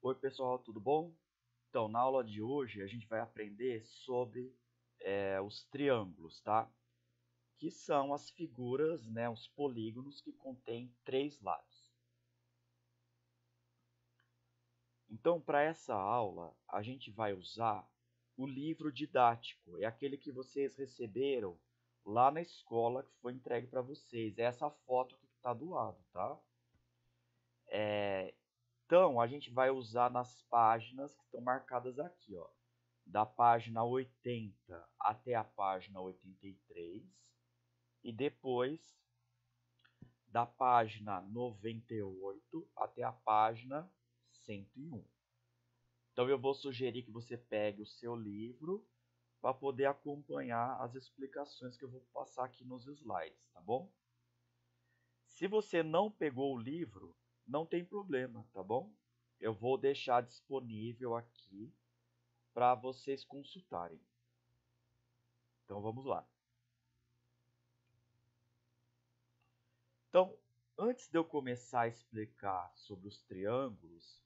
Oi pessoal, tudo bom? Então, na aula de hoje a gente vai aprender sobre os triângulos, tá? Que são as figuras, né, os polígonos que contêm três lados. Então, para essa aula, a gente vai usar o livro didático, é aquele que vocês receberam lá na escola que foi entregue para vocês. É essa foto que está do lado, tá? Então, a gente vai usar nas páginas que estão marcadas aqui, ó, da página 80 até a página 83 e depois da página 98 até a página 101. Então, eu vou sugerir que você pegue o seu livro para poder acompanhar as explicações que eu vou passar aqui nos slides, tá bom? Se você não pegou o livro, não tem problema, tá bom? Eu vou deixar disponível aqui para vocês consultarem. Então vamos lá. Então, antes de eu começar a explicar sobre os triângulos,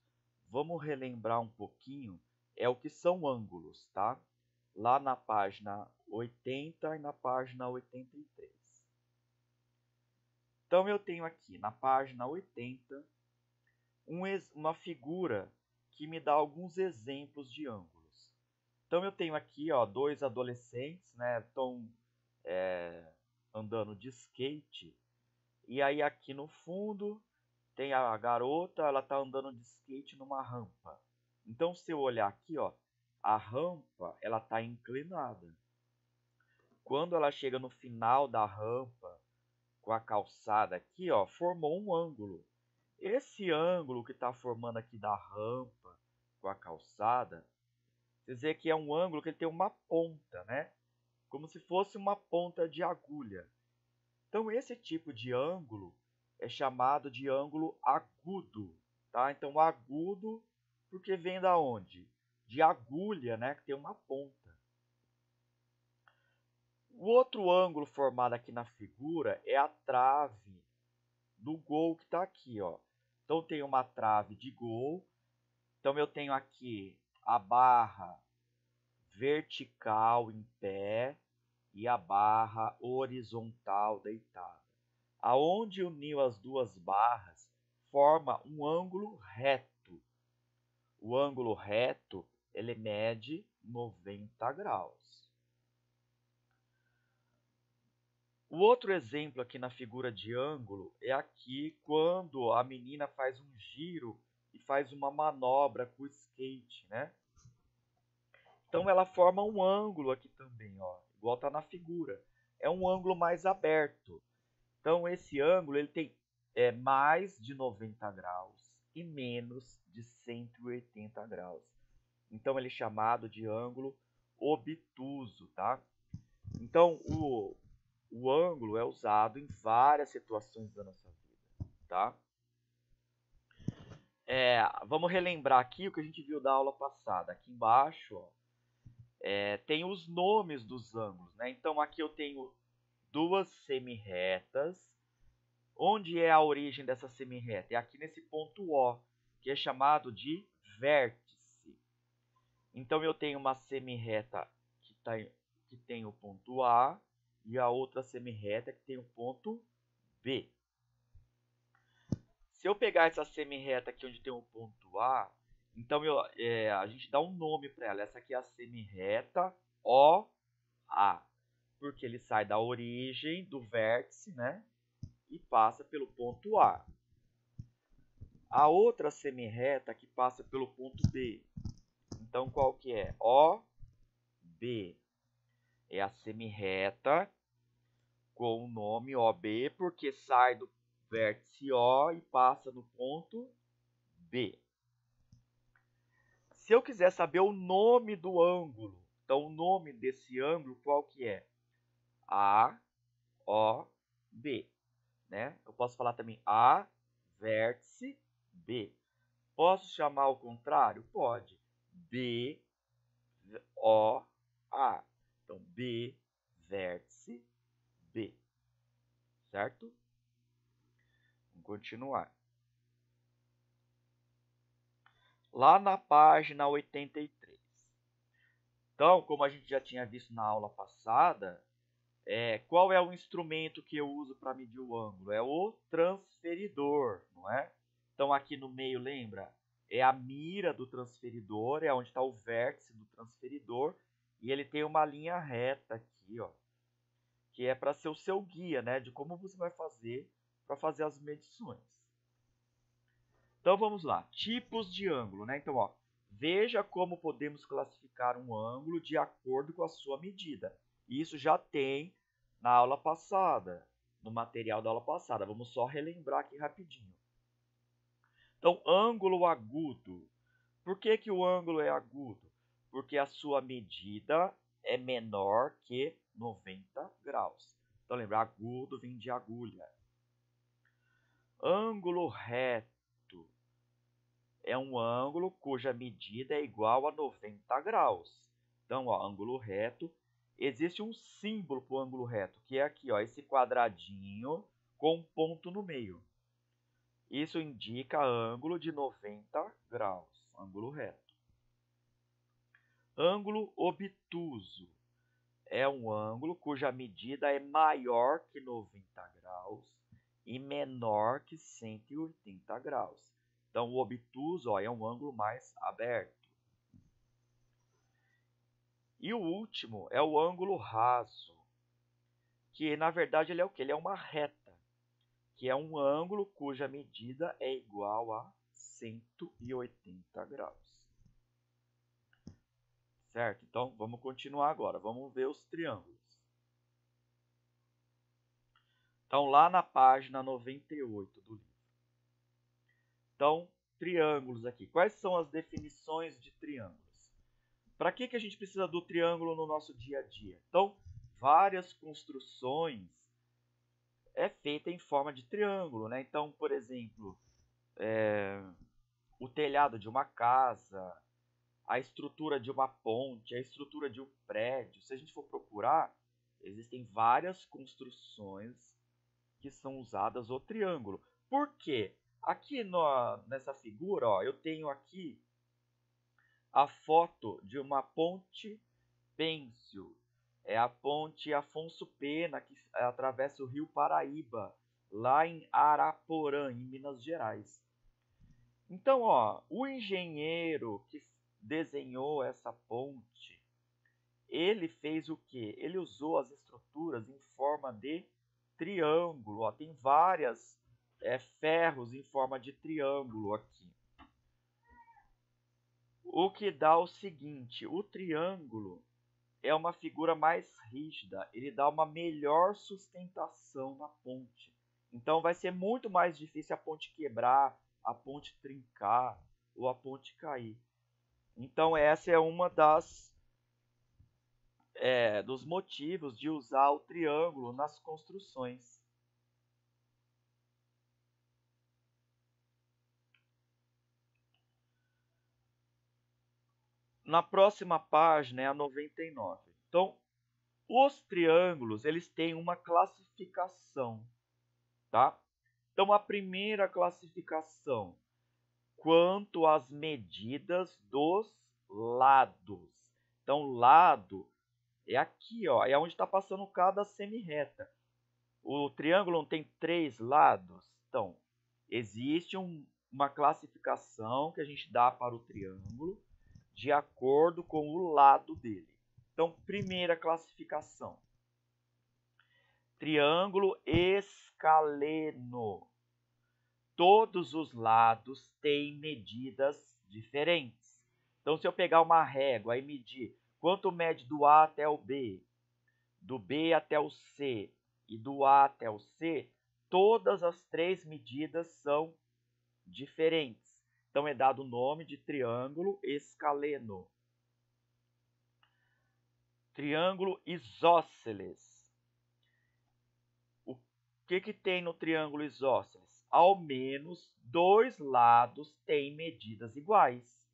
vamos relembrar um pouquinho o que são ângulos, tá? Lá na página 80 e na página 83. Então eu tenho aqui na página 80 uma figura que me dá alguns exemplos de ângulos. Então eu tenho aqui, ó, dois adolescentes, né, estão andando de skate. E aí aqui no fundo tem a garota, ela está andando de skate numa rampa. Então se eu olhar aqui, ó, a rampa ela está inclinada. Quando ela chega no final da rampa, com a calçada aqui, ó, formou um ângulo. Esse ângulo que está formando aqui da rampa com a calçada, vocês veem que é um ângulo que ele tem uma ponta, né? Como se fosse uma ponta de agulha. Então, esse tipo de ângulo é chamado de ângulo agudo, tá? Então, agudo porque vem da onde? De agulha, né? Que tem uma ponta. O outro ângulo formado aqui na figura é a trave do gol que está aqui, ó. Então, tem uma trave de gol. Então, eu tenho aqui a barra vertical em pé e a barra horizontal deitada. Aonde uniu as duas barras forma um ângulo reto. O ângulo reto ele mede 90 graus. O outro exemplo aqui na figura de ângulo é aqui quando a menina faz um giro e faz uma manobra com o skate, né? Então ela forma um ângulo aqui também, ó, igual está na figura. É um ângulo mais aberto. Então esse ângulo ele tem mais de 90 graus e menos de 180 graus. Então ele é chamado de ângulo obtuso, tá? Então o ângulo é usado em várias situações da nossa vida, tá? Vamos relembrar aqui o que a gente viu da aula passada. Aqui embaixo, ó, tem os nomes dos ângulos, né? Então aqui eu tenho duas semirretas. Onde é a origem dessa semirreta? É aqui nesse ponto O, que é chamado de vértice. Então eu tenho uma semirreta que tem o ponto A e a outra semirreta que tem o ponto B. Se eu pegar essa semirreta aqui onde tem o ponto A, então a gente dá um nome para ela. Essa aqui é a semirreta OA, porque ele sai da origem do vértice, né? E passa pelo ponto A. A outra semirreta que passa pelo ponto B. Então, qual que é? OB. É a semirreta com o nome OB, porque sai do vértice O e passa no ponto B. Se eu quiser saber o nome do ângulo, então o nome desse ângulo qual que é? AOB, né? Eu posso falar também A vértice B. Posso chamar ao contrário? Pode. B, O, A. Então, B, vértice, B. Certo? Vamos continuar. lá na página 83. Então, como a gente já tinha visto na aula passada, qual é o instrumento que eu uso para medir o ângulo? É o transferidor, não é? Então, aqui no meio, lembra? É a mira do transferidor, é onde está o vértice do transferidor, e ele tem uma linha reta aqui, ó, que é para ser o seu guia, né, de como você vai fazer para fazer as medições. Então, vamos lá. Tipos de ângulo, né? Então, ó, veja como podemos classificar um ângulo de acordo com a sua medida. Isso já tem na aula passada, no material da aula passada. Vamos só relembrar aqui rapidinho. Então, ângulo agudo. Por que que o ângulo é agudo? Porque a sua medida é menor que 90 graus. Então, lembra, agudo vem de agulha. Ângulo reto é um ângulo cuja medida é igual a 90 graus. Então, ó, ângulo reto. Existe um símbolo para o ângulo reto, que é aqui, ó, esse quadradinho com um ponto no meio. Isso indica ângulo de 90 graus, ângulo reto. Ângulo obtuso é um ângulo cuja medida é maior que 90 graus e menor que 180 graus. Então, o obtuso, ó, é um ângulo mais aberto. E o último é o ângulo raso, que na verdade ele é o quê? Ele é uma reta, que é um ângulo cuja medida é igual a 180 graus. Certo? Então, vamos continuar agora. Vamos ver os triângulos. Então, lá na página 98 do livro. Então, triângulos aqui. Quais são as definições de triângulos? Para que a gente precisa do triângulo no nosso dia a dia? Então, várias construções é feita em forma de triângulo, né? Então, por exemplo, o telhado de uma casa, a estrutura de uma ponte, a estrutura de um prédio. Se a gente for procurar, existem várias construções que são usadas o triângulo. Por quê? Aqui nessa figura, ó, eu tenho aqui a foto de uma ponte pêncil. É a ponte Afonso Pena, que atravessa o rio Paraíba, lá em Araporã, em Minas Gerais. Então, ó, o engenheiro que desenhou essa ponte, ele fez o quê? Ele usou as estruturas em forma de triângulo. Ó, tem várias ferros em forma de triângulo aqui. O que dá o seguinte, o triângulo é uma figura mais rígida, ele dá uma melhor sustentação na ponte. Então vai ser muito mais difícil a ponte quebrar, a ponte trincar ou a ponte cair. Então essa é uma dos motivos de usar o triângulo nas construções. Na próxima página é a 99. Então, os triângulos, eles têm uma classificação, tá? Então, a primeira classificação, quanto às medidas dos lados. Então, lado é aqui, ó, é onde está passando cada semirreta. O triângulo não tem 3 lados? Então, existe uma classificação que a gente dá para o triângulo de acordo com o lado dele. Então, primeira classificação. Triângulo escaleno. Todos os lados têm medidas diferentes. Então, se eu pegar uma régua e medir quanto mede do A até o B, do B até o C e do A até o C, todas as 3 medidas são diferentes. Então, é dado o nome de triângulo escaleno. Triângulo isósceles. O que tem no triângulo isósceles? Ao menos 2 lados têm medidas iguais.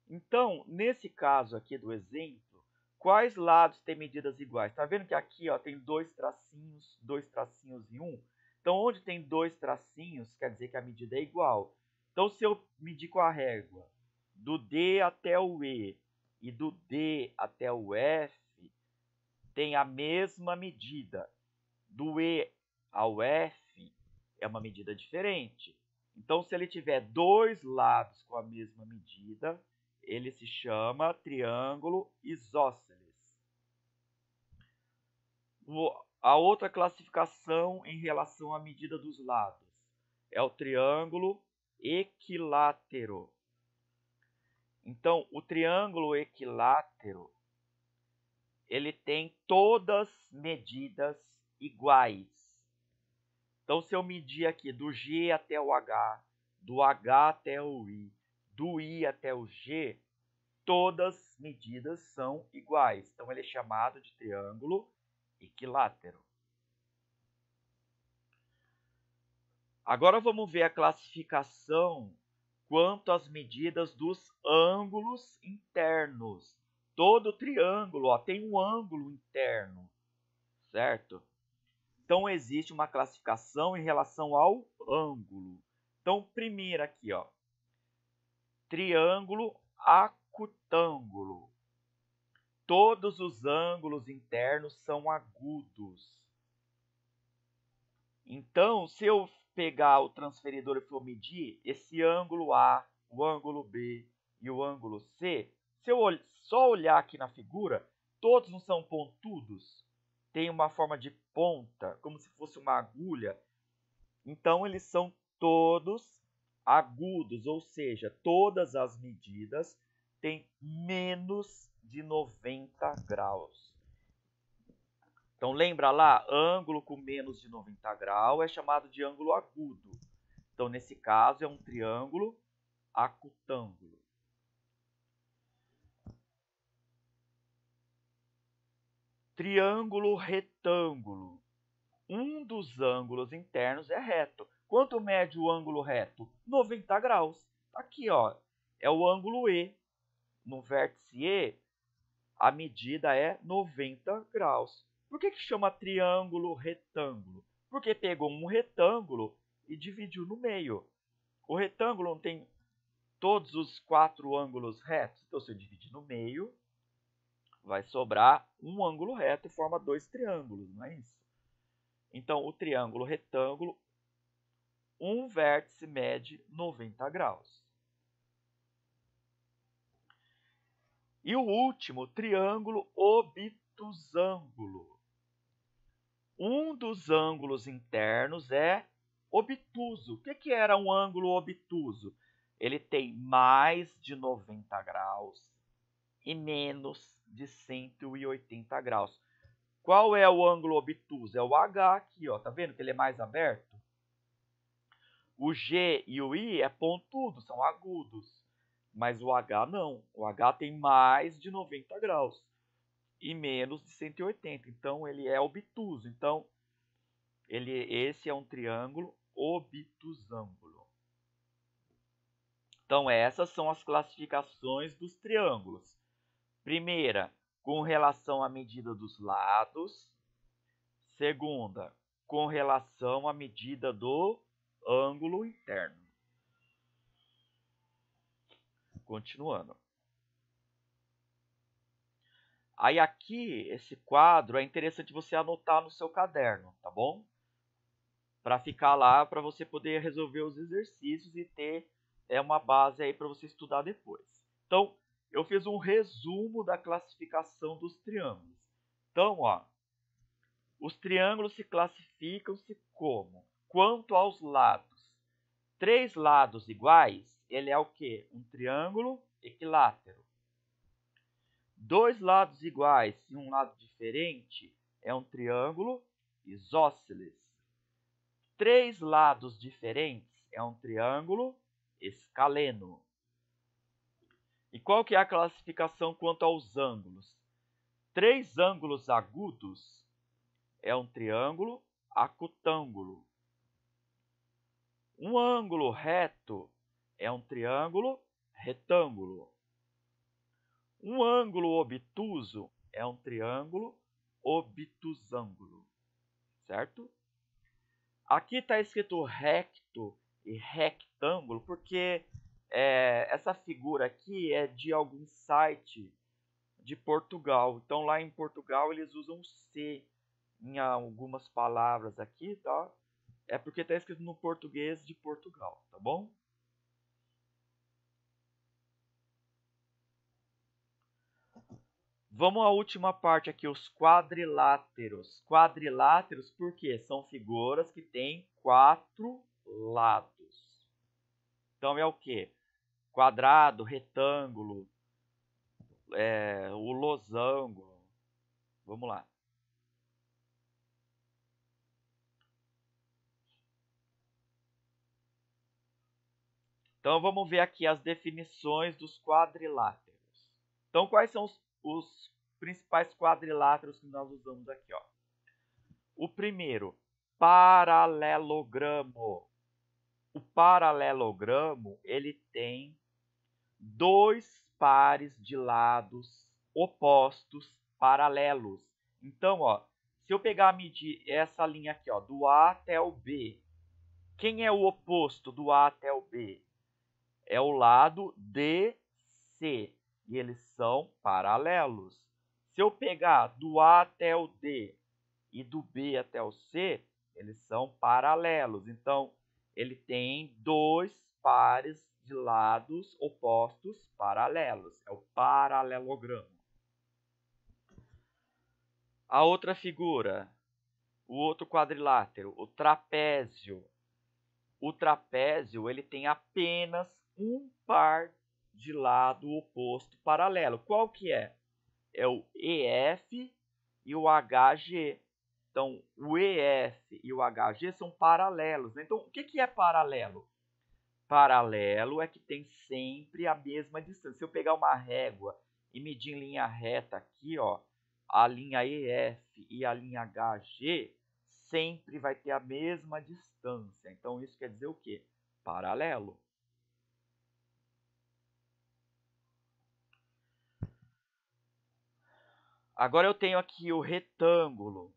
Então, nesse caso aqui do exemplo, quais lados têm medidas iguais? Está vendo que aqui ó, tem 2 tracinhos e 1? Então, onde tem 2 tracinhos, quer dizer que a medida é igual. Então, se eu medir com a régua do D até o E e do D até o F tem a mesma medida. Do E ao F é uma medida diferente. Então, se ele tiver dois lados com a mesma medida, ele se chama triângulo isósceles. A outra classificação em relação à medida dos lados é o triângulo equilátero. Então, o triângulo equilátero, ele tem todas medidas iguais. Então, se eu medir aqui do G até o H, do H até o I, do I até o G, todas as medidas são iguais. Então, ele é chamado de triângulo equilátero. Agora vamos ver a classificação quanto às medidas dos ângulos internos. Todo triângulo tem um ângulo interno, certo? Então, existe uma classificação em relação ao ângulo. Então, primeiro aqui, ó, triângulo acutângulo. Todos os ângulos internos são agudos. Então, se eu pegar o transferidor e for medir esse ângulo A, o ângulo B e o ângulo C, se eu só olhar aqui na figura, todos não são pontudos? Tem uma forma de ponta, como se fosse uma agulha. Então, eles são todos agudos, ou seja, todas as medidas têm menos de 90 graus. Então, lembra lá, ângulo com menos de 90 graus é chamado de ângulo agudo. Então, nesse caso, é um triângulo acutângulo. Triângulo retângulo. Um dos ângulos internos é reto. Quanto mede o ângulo reto? 90 graus. Aqui, ó, é o ângulo E. No vértice E, a medida é 90 graus. Por que chama triângulo retângulo? Porque pegou um retângulo e dividiu no meio. O retângulo não tem todos os 4 ângulos retos. Então, se eu dividir no meio, vai sobrar um ângulo reto e forma 2 triângulos, não é isso? Então, o triângulo retângulo, um vértice mede 90 graus. E o último, triângulo obtusângulo. Um dos ângulos internos é obtuso. O que era um ângulo obtuso? Ele tem mais de 90 graus e menos de 180 graus. Qual é o ângulo obtuso? É o H aqui, ó. Tá vendo que ele é mais aberto? O G e o I é pontudo, são agudos. Mas o H não. O H tem mais de 90 graus e menos de 180. Então, ele é obtuso. Então, esse é um triângulo obtusângulo. Então, essas são as classificações dos triângulos. Primeira, com relação à medida dos lados. Segunda, com relação à medida do ângulo interno. Continuando. Aí aqui, esse quadro, é interessante você anotar no seu caderno, tá bom? Para ficar lá, para você poder resolver os exercícios e ter uma base aí para você estudar depois. Então, eu fiz um resumo da classificação dos triângulos. Então, ó, os triângulos se classificam-se como? Quanto aos lados. 3 lados iguais, ele é o quê? Um triângulo equilátero. 2 lados iguais e um lado diferente é um triângulo isósceles. 3 lados diferentes é um triângulo escaleno. E qual que é a classificação quanto aos ângulos? 3 ângulos agudos é um triângulo acutângulo. Um ângulo reto é um triângulo retângulo. Um ângulo obtuso é um triângulo obtusângulo, certo? Aqui está escrito recto e rectângulo porque essa figura aqui é de algum site de Portugal. Então, lá em Portugal, eles usam C em algumas palavras aqui, tá? É porque está escrito no português de Portugal, tá bom? Vamos à última parte aqui, os quadriláteros. Quadriláteros, por quê? São figuras que têm 4 lados. Então, é o quê? Quadrado, retângulo, o losango. Vamos lá. Então, vamos ver aqui as definições dos quadriláteros. Então, quais são os principais quadriláteros que nós usamos aqui? Ó? O primeiro, paralelogramo. O paralelogramo, ele tem 2 pares de lados opostos paralelos. Então, ó, se eu pegar medir essa linha aqui, ó, do A até o B, quem é o oposto do A até o B? É o lado DC, e eles são paralelos. Se eu pegar do A até o D e do B até o C, eles são paralelos. Então, ele tem 2 pares de lados opostos paralelos. É o paralelogramo. A outra figura, o outro quadrilátero, o trapézio. O trapézio, ele tem apenas um par de lado oposto paralelo. Qual que é? É o EF e o HG. Então, o EF e o HG são paralelos. Né? Então, o que é paralelo? Paralelo é que tem sempre a mesma distância. Se eu pegar uma régua e medir em linha reta aqui, ó, a linha EF e a linha HG sempre vai ter a mesma distância. Então, isso quer dizer o quê? Paralelo. Agora eu tenho aqui o retângulo.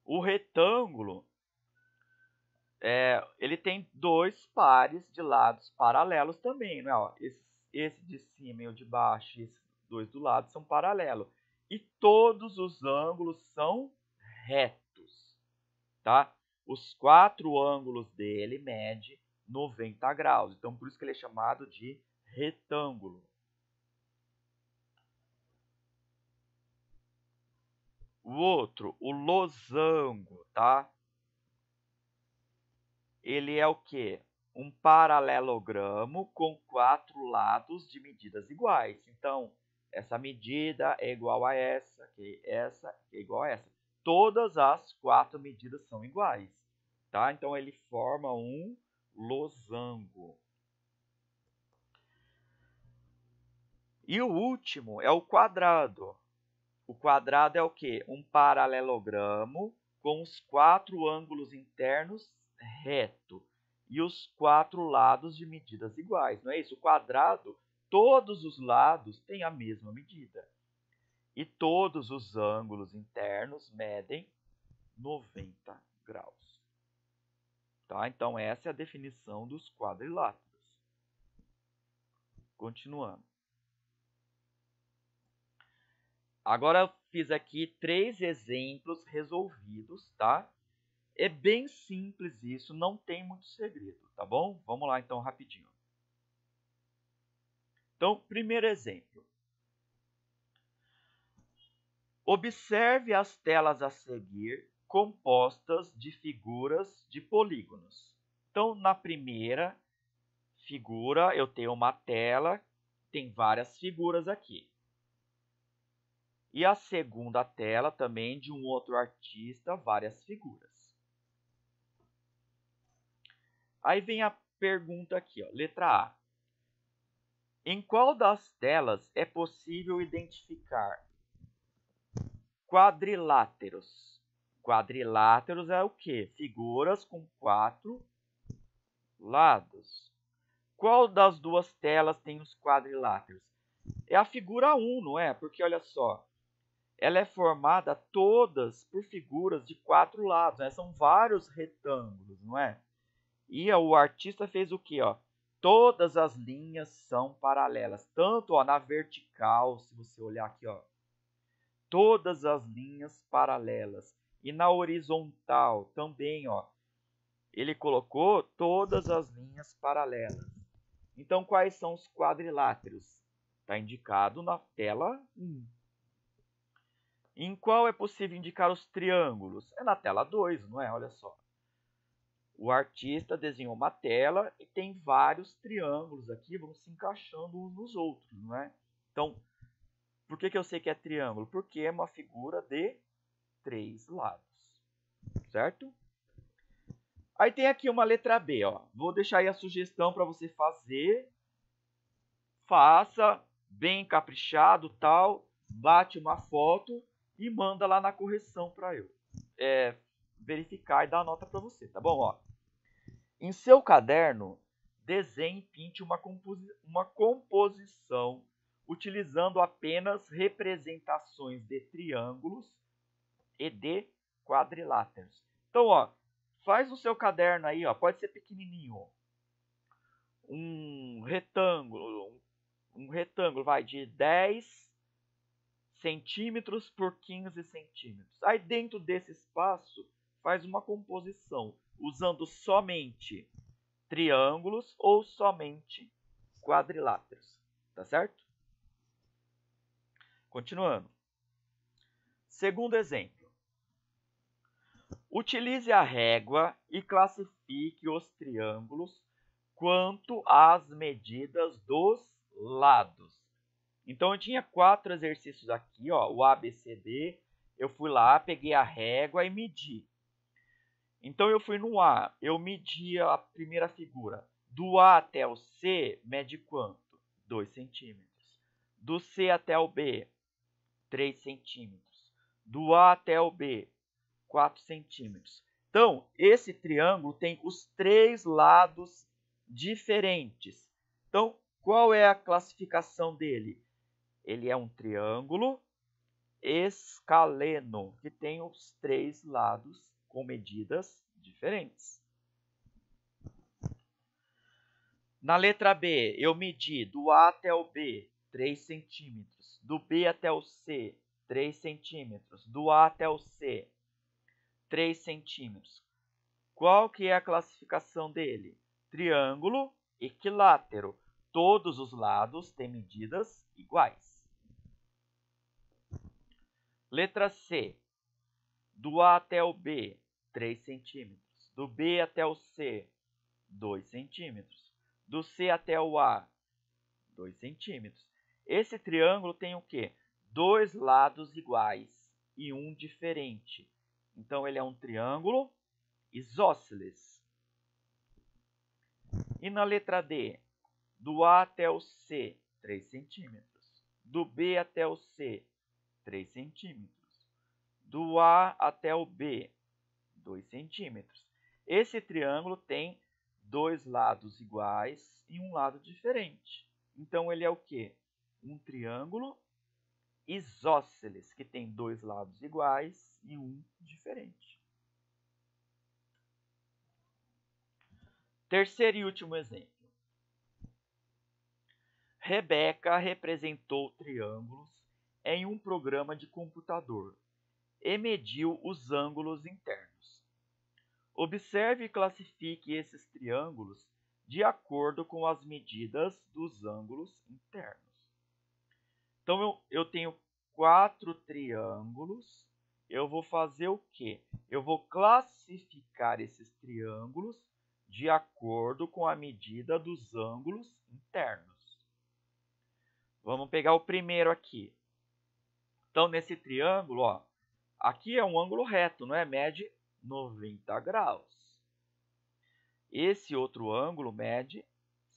O retângulo, ele tem 2 pares de lados paralelos também, né? Ó, esse de cima e o de baixo, esses 2 do lado são paralelos. E todos os ângulos são retos, tá? Os 4 ângulos dele medem 90 graus. Então, por isso que ele é chamado de retângulo. O outro, o losango, tá? Ele é o quê? Um paralelogramo com 4 lados de medidas iguais. Então, essa medida é igual a essa, que essa é igual a essa. Todas as 4 medidas são iguais, tá? Então, ele forma um losango. E o último é o quadrado. O quadrado é o quê? Um paralelogramo com os 4 ângulos internos reto e os 4 lados de medidas iguais. Não é isso? O quadrado, todos os lados têm a mesma medida. E todos os ângulos internos medem 90 graus. Tá? Então, essa é a definição dos quadriláteros. Continuando. Agora eu fiz aqui 3 exemplos resolvidos, tá? É bem simples isso, não tem muito segredo, tá bom? Vamos lá então rapidinho. Então, primeiro exemplo. Observe as telas a seguir compostas de figuras de polígonos. Então, na primeira figura, eu tenho uma tela, tem várias figuras aqui. E a segunda tela também de um outro artista, várias figuras. Aí vem a pergunta aqui, ó, letra A. Em qual das telas é possível identificar quadriláteros? Quadriláteros é o quê? Figuras com 4 lados. Qual das duas telas tem os quadriláteros? É a figura 1, não é? Porque olha só, ela é formada todas por figuras de 4 lados, né? São vários retângulos, não é? E o artista fez o quê? Ó? todas as linhas são paralelas. Tanto ó, na vertical, se você olhar aqui, ó, todas as linhas paralelas. E na horizontal também, ó, ele colocou todas as linhas paralelas. Então, quais são os quadriláteros? Está indicado na tela 1. Em qual é possível indicar os triângulos? É na tela 2, não é? Olha só. O artista desenhou uma tela e tem vários triângulos aqui, vão se encaixando uns nos outros, não é? Então, por que eu sei que é triângulo? Porque é uma figura de 3 lados, certo? Aí tem aqui uma letra B, ó. Vou deixar aí a sugestão para você fazer. Faça bem caprichado, tal, bate uma foto e manda lá na correção para eu verificar e dar a nota para você, tá bom? Ó, em seu caderno, desenhe e pinte uma composição utilizando apenas representações de triângulos e de quadriláteros. Então, ó, faz no seu caderno aí, ó, pode ser pequenininho, ó, um retângulo vai de 10 centímetros por 15 centímetros. Aí dentro desse espaço faz uma composição usando somente triângulos ou somente quadriláteros, tá certo? Continuando. Segundo exemplo. Utilize a régua e classifique os triângulos quanto às medidas dos lados. Então, eu tinha 4 exercícios aqui, ó, o A, B, C, D. Eu fui lá, peguei a régua e medi. Então, eu fui no A, eu medi a primeira figura. Do A até o C, mede quanto? 2 centímetros. Do C até o B, 3 centímetros. Do A até o B, 4 centímetros. Então, esse triângulo tem os 3 lados diferentes. Então, qual é a classificação dele? Ele é um triângulo escaleno, que tem os 3 lados com medidas diferentes. Na letra B, eu medi do A até o B, 3 centímetros. Do B até o C, 3 centímetros. Do A até o C, 3 centímetros. Qual que é a classificação dele? Triângulo equilátero. Todos os lados têm medidas iguais. Letra C. Do A até o B, 3 centímetros. Do B até o C, 2 centímetros. Do C até o A, 2 centímetros. Esse triângulo tem o quê? 2 lados iguais e um diferente. Então, ele é um triângulo isósceles. E na letra D, do A até o C, 3 centímetros. Do B até o C, 3 centímetros. Do A até o B, 2 centímetros. Esse triângulo tem 2 lados iguais e um lado diferente. Então, ele é o quê? Um triângulo isósceles, que tem 2 lados iguais e um diferente. Terceiro e último exemplo. Rebeca representou triângulos em um programa de computador e mediu os ângulos internos. Observe e classifique esses triângulos de acordo com as medidas dos ângulos internos. Então, eu tenho 4 triângulos. Eu vou fazer o quê? Eu vou classificar esses triângulos de acordo com a medida dos ângulos internos. Vamos pegar o primeiro aqui. Então, nesse triângulo, ó, aqui é um ângulo reto, não é? Mede 90 graus. Esse outro ângulo mede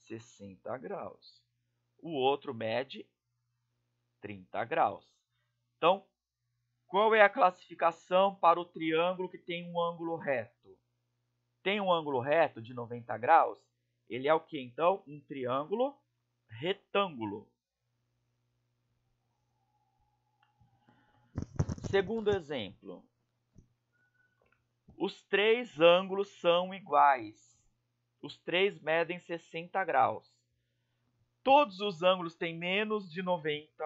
60 graus. O outro mede 30 graus. Então, qual é a classificação para o triângulo que tem um ângulo reto? Tem um ângulo reto de 90 graus? Ele é o que, então? Um triângulo retângulo. Segundo exemplo. Os 3 ângulos são iguais. Os três medem 60 graus. Todos os ângulos têm menos de 90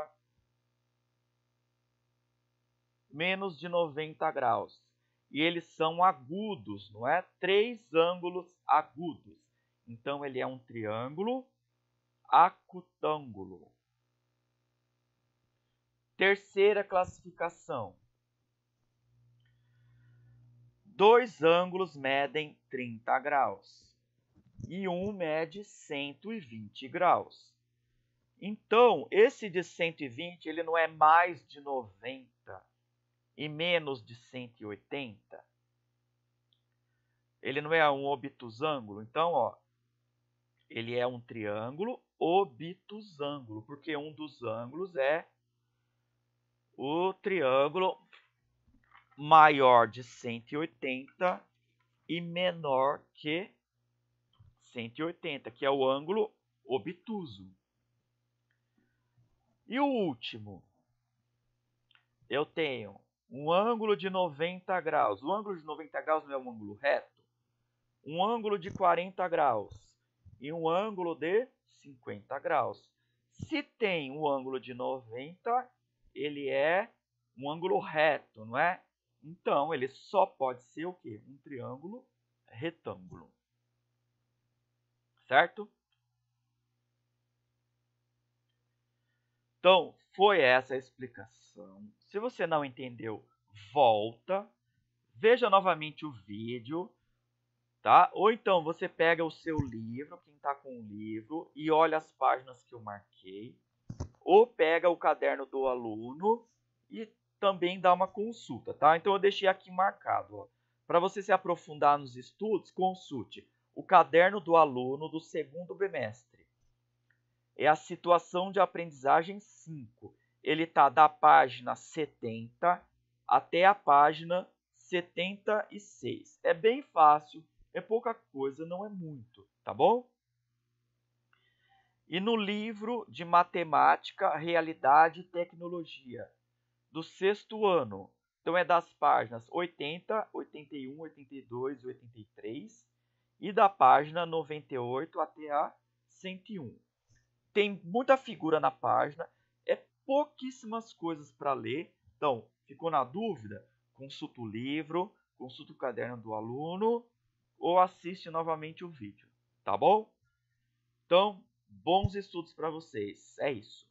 graus. E eles são agudos, não é? 3 ângulos agudos. Então, ele é um triângulo acutângulo. Terceira classificação. 2 ângulos medem 30 graus e um mede 120 graus. Então, esse de 120 ele não é mais de 90 e menos de 180. Ele não é um obtusângulo. Então, ó, ele é um triângulo obtusângulo, porque um dos ângulos é o triângulo maior de 180 e menor que 180, que é o ângulo obtuso. E o último, eu tenho um ângulo de 90 graus. O ângulo de 90 graus não é um ângulo reto? Um ângulo de 40 graus e um ângulo de 50 graus. Se tem um ângulo de 90, ele é um ângulo reto, não é? Então, ele só pode ser o quê? Um triângulo retângulo. Certo? Então, foi essa a explicação. Se você não entendeu, volta, veja novamente o vídeo, tá? Ou então você pega o seu livro, quem está com o livro, e olha as páginas que eu marquei. Ou pega o caderno do aluno e também dá uma consulta, tá? Então eu deixei aqui marcado, para você se aprofundar nos estudos, consulte o caderno do aluno do segundo bimestre. É a situação de aprendizagem 5. Ele está da página 70 até a página 76. É bem fácil, é pouca coisa, não é muito, tá bom? E no livro de Matemática, Realidade e Tecnologia, do sexto ano. Então, é das páginas 80, 81, 82 e 83 e da página 98 até a 101. Tem muita figura na página, é pouquíssimas coisas para ler. Então, ficou na dúvida? Consulta o livro, consulta o caderno do aluno ou assiste novamente o vídeo, tá bom? Então, bons estudos para vocês. É isso.